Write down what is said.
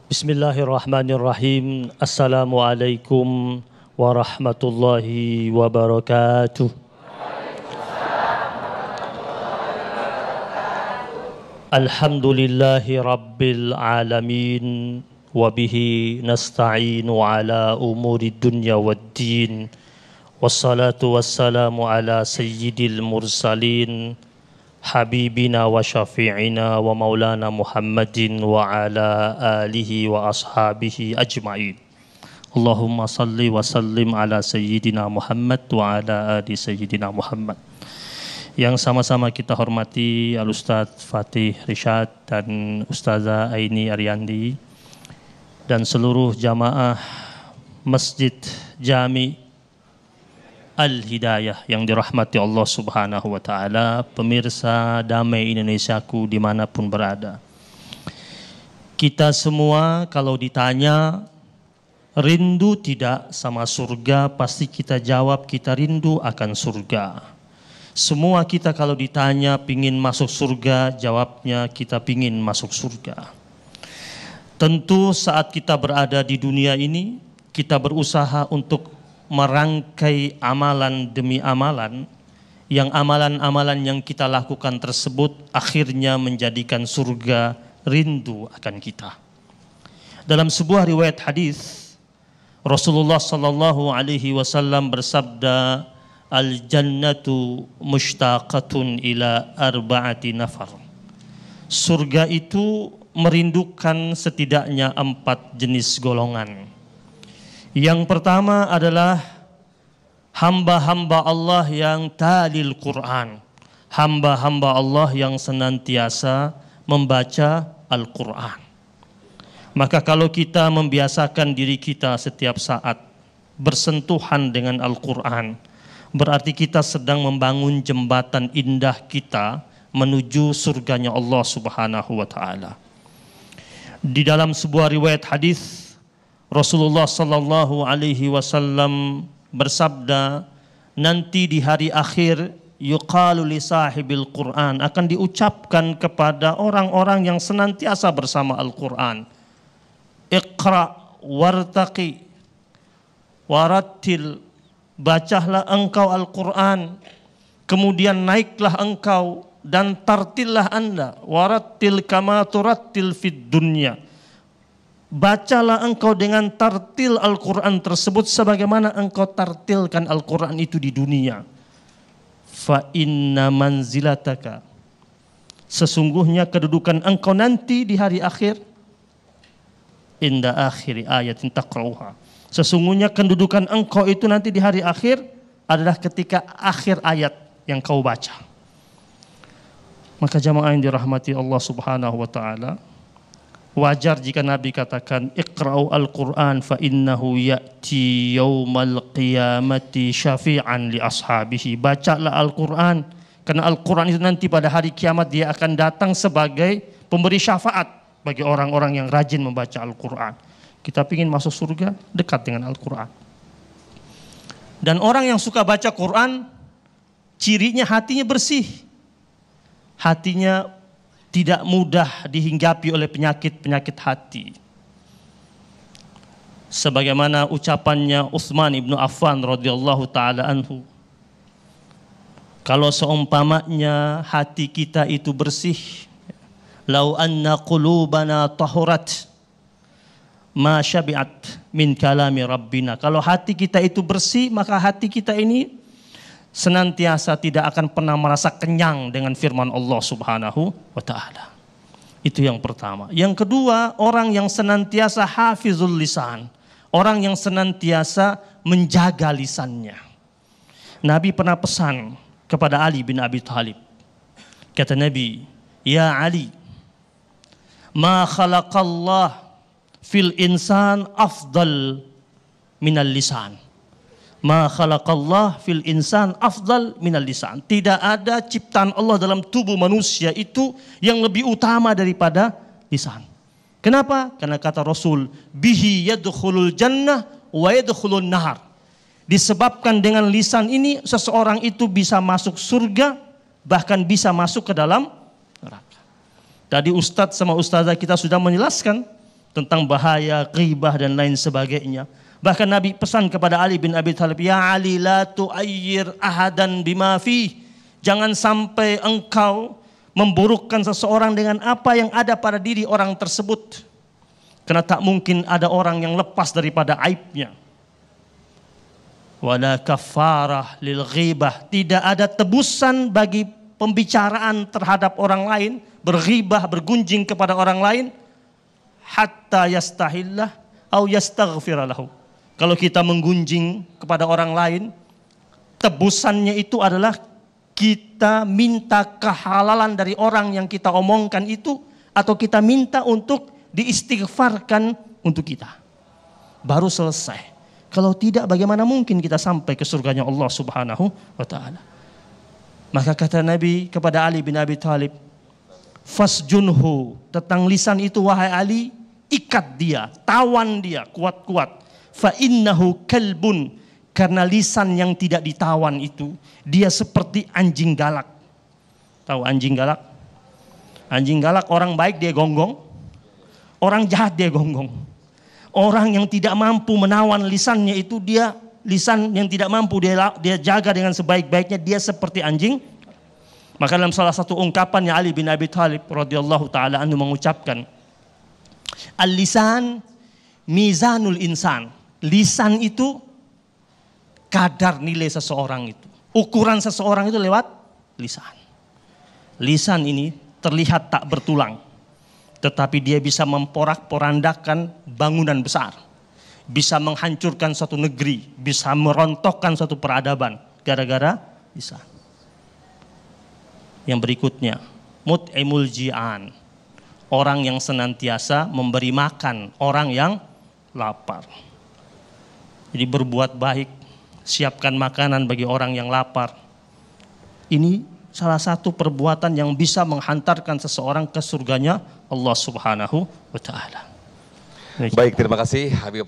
Bismillahirrahmanirrahim. Assalamualaikum warahmatullahi wabarakatuh. Alhamdulillahi rabbil alamin. Wabihi nasta'inu ala umuri dunya waddin. Wassalatu wassalamu ala sayyidil mursalin Habibina wa syafi'ina wa maulana Muhammadin wa ala alihi wa ashabihi ajma'in. Allahumma salli wa sallim ala sayyidina Muhammad wa ala ali sayyidina Muhammad. Yang sama-sama kita hormati Al-Ustadz Fatih Rishad dan Ustazah Aini Ariandi dan seluruh jamaah Masjid Jami Al-Hidayah yang dirahmati Allah Subhanahu wa Ta'ala, pemirsa Damai Indonesiaku dimanapun berada. Kita semua kalau ditanya rindu tidak sama surga, pasti kita jawab kita rindu akan surga. Semua kita kalau ditanya pingin masuk surga, jawabnya kita pingin masuk surga. Tentu saat kita berada di dunia ini, kita berusaha untuk merangkai amalan demi amalan, yang amalan-amalan yang kita lakukan tersebut akhirnya menjadikan surga rindu akan kita. Dalam sebuah riwayat hadis, Rasulullah sallallahu alaihi wasallam bersabda, "Al-jannatu mushtaqatun ila arba'ati nafar." Surga itu merindukan setidaknya 4 jenis golongan. Yang pertama adalah hamba-hamba Allah yang talil Quran, hamba-hamba Allah yang senantiasa membaca Al-Quran. Maka kalau kita membiasakan diri kita setiap saat bersentuhan dengan Al-Quran, berarti kita sedang membangun jembatan indah kita menuju surganya Allah Subhanahu wa Ta'ala. Di dalam sebuah riwayat hadis, Rasulullah sallallahu alaihi wasallam bersabda, nanti di hari akhir yuqalu li sahibil Quran, akan diucapkan kepada orang-orang yang senantiasa bersama Al-Quran, Iqra wartaqi warattil, bacalah engkau Al-Quran, kemudian naiklah engkau dan tartillah anda, warattil kama turattil fid dunya, bacalah engkau dengan tartil Al-Quran tersebut sebagaimana engkau tartilkan Al-Quran itu di dunia. Fa inna manzilataka, sesungguhnya kedudukan engkau nanti di hari akhir, inda akhiri ayatin taqra'uha, sesungguhnya kedudukan engkau itu nanti di hari akhir adalah ketika akhir ayat yang kau baca. Maka jamaah yang dirahmati Allah Subhanahu wa Ta'ala, wajar jika Nabi katakan Iqra'u al-Quran fa innahu ya'ti yawmal qiyamati syafi'an li ashabihi. Bacalah Al-Quran, karena Al-Quran itu nanti pada hari kiamat dia akan datang sebagai pemberi syafaat bagi orang-orang yang rajin membaca Al-Quran. Kita ingin masuk surga, dekat dengan Al-Quran. Dan orang yang suka baca Quran, cirinya hatinya bersih, hatinya tidak mudah dihinggapi oleh penyakit-penyakit hati. Sebagaimana ucapannya Utsman ibnu Affan radhiyallahu taala anhu, kalau seumpamanya hati kita itu bersih, lau anna qulubana tahurat ma syabi'at min kalami rabbina, kalau hati kita itu bersih, maka hati kita ini senantiasa tidak akan pernah merasa kenyang dengan firman Allah Subhanahu wa Ta'ala. Itu yang pertama. Yang kedua, orang yang senantiasa hafizul lisan, orang yang senantiasa menjaga lisannya. Nabi pernah pesan kepada Ali bin Abi Thalib. Kata Nabi, "Ya Ali, ma khalaqallah fil insan afdal minal lisan." Ma khalaqallah fil insan afdal minal lisan. Tidak ada ciptaan Allah dalam tubuh manusia itu yang lebih utama daripada lisan. Kenapa? Karena kata Rasul, bihi yadkhulul jannah wa yadkhulun nahar. Disebabkan dengan lisan ini seseorang itu bisa masuk surga, bahkan bisa masuk ke dalam neraka. Tadi Ustadz sama Ustazah kita sudah menjelaskan tentang bahaya ghibah dan lain sebagainya. Bahkan Nabi pesan kepada Ali bin Abi Thalib, ya Ali la tu'ayyir ahadan bima fi. Jangan sampai engkau memburukkan seseorang dengan apa yang ada pada diri orang tersebut. Karena tak mungkin ada orang yang lepas daripada aibnya. Wala kafarah lil ghibah. Tidak ada tebusan bagi pembicaraan terhadap orang lain, berghibah, bergunjing kepada orang lain, hatta yastahillah au yastaghfira lahu. Kalau kita menggunjing kepada orang lain, tebusannya itu adalah kita minta kehalalan dari orang yang kita omongkan itu, atau kita minta untuk diistighfarkan untuk kita. Baru selesai. Kalau tidak, bagaimana mungkin kita sampai ke surganya Allah Subhanahu wa ta'ala. Maka kata Nabi kepada Ali bin Abi Thalib, fasjunhu, tentang lisan itu wahai Ali, ikat dia, tawan dia kuat-kuat. Fa innahu kalbun, karena lisan yang tidak ditawan itu dia seperti anjing galak. Tahu anjing galak? Anjing galak orang baik dia gonggong, orang jahat dia gonggong. Orang yang tidak mampu menawan lisannya itu, dia lisan yang tidak mampu dia jaga dengan sebaik-baiknya, dia seperti anjing. Maka dalam salah satu ungkapannya Ali bin Abi Thalib radhiyallahu taala anhu mengucapkan, al-lisan mizanul insan. Lisan itu kadar nilai seseorang itu. Ukuran seseorang itu lewat lisan. Lisan ini terlihat tak bertulang, tetapi dia bisa memporak-porandakan bangunan besar. Bisa menghancurkan suatu negeri, bisa merontokkan suatu peradaban gara-gara lisan. Yang berikutnya, mut'imul ji'an. Orang yang senantiasa memberi makan orang yang lapar. Jadi berbuat baik, siapkan makanan bagi orang yang lapar. Ini salah satu perbuatan yang bisa menghantarkan seseorang ke surganya Allah Subhanahu wa ta'ala. Baik, terima kasih Habib